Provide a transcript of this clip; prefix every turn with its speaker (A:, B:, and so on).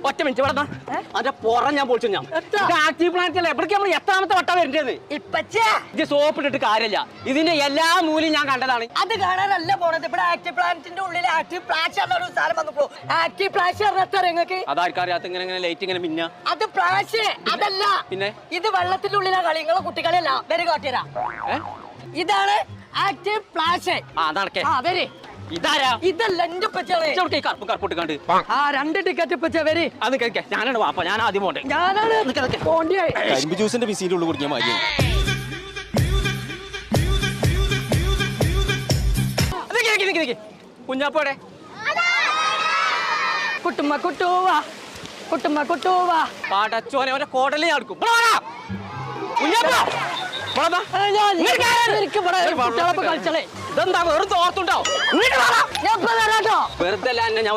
A: ഒറ്റ മിനിറ്റ് വേണം അതിന്റെ പുറം ഞാൻ പൊളിച്ചു ഞാൻ ആക്റ്റീവ് പ്ലാന്റ് അല്ലേ എവിടേക്ക് നമ്മൾ എത്രാമത്തെ വട്ട വരുന്നത് ഇത് സോപ്പ് ഇട്ടിട്ട് കാര്യമില്ല ഇതിന്റെ എല്ലാ മൂലയും ഞാൻ കണ്ടതാണ്
B: അത് കാണാനല്ല പോണത് ഇവിടെ ആക്റ്റീവ് പ്ലാന്റിന്റെ ഉള്ളിൽ ആക്റ്റീവ് പ്ലാഷ് ഒരു സാധനം വന്നപ്പോ ആക്റ്റീവ് പ്ലാഷ് നിങ്ങൾക്ക്
A: അതാർക്കും അറിയാത്ത ഇങ്ങനെ ലൈറ്റ് ഇങ്ങനെ മിന്ന
B: അത് പ്ലാഷ് അതല്ല പിന്നെ ഇത് വെള്ളത്തിന്റെ ഉള്ളിലാ കളി നിങ്ങളെ കുട്ടികളെയല്ല വരെ കാട്ടിയരാ ഇതാണ് ആക്റ്റീവ് പ്ലാഷ്
A: നടക്കേ
B: വരെ
A: ഇതാരാ
B: ഇതല്ല എന്റെ
A: കറുപ്പിട്ട്
B: ആ 2 ടിക്കറ്റ് പച്ച വരെ
A: അത് കഴിക്കാം ഞാനാണ് വാപ്പ ഞാൻ ആദ്യം പോട്ടെ
B: ഞാനാണ്
A: ജ്യൂസിന്റെ പിസിന്റെ ഉള്ളിൽ കുടിക്കാൻ മതി കുഞ്ഞാപ്പോടെ
B: കുട്ടുമ്മ
A: പാടച്ചോനെ അവരെ കോടലി നടക്കും ഇതെന്താ വെറുതെ ഓർത്തുണ്ടാവും വെറുതെ അല്ല ഞാൻ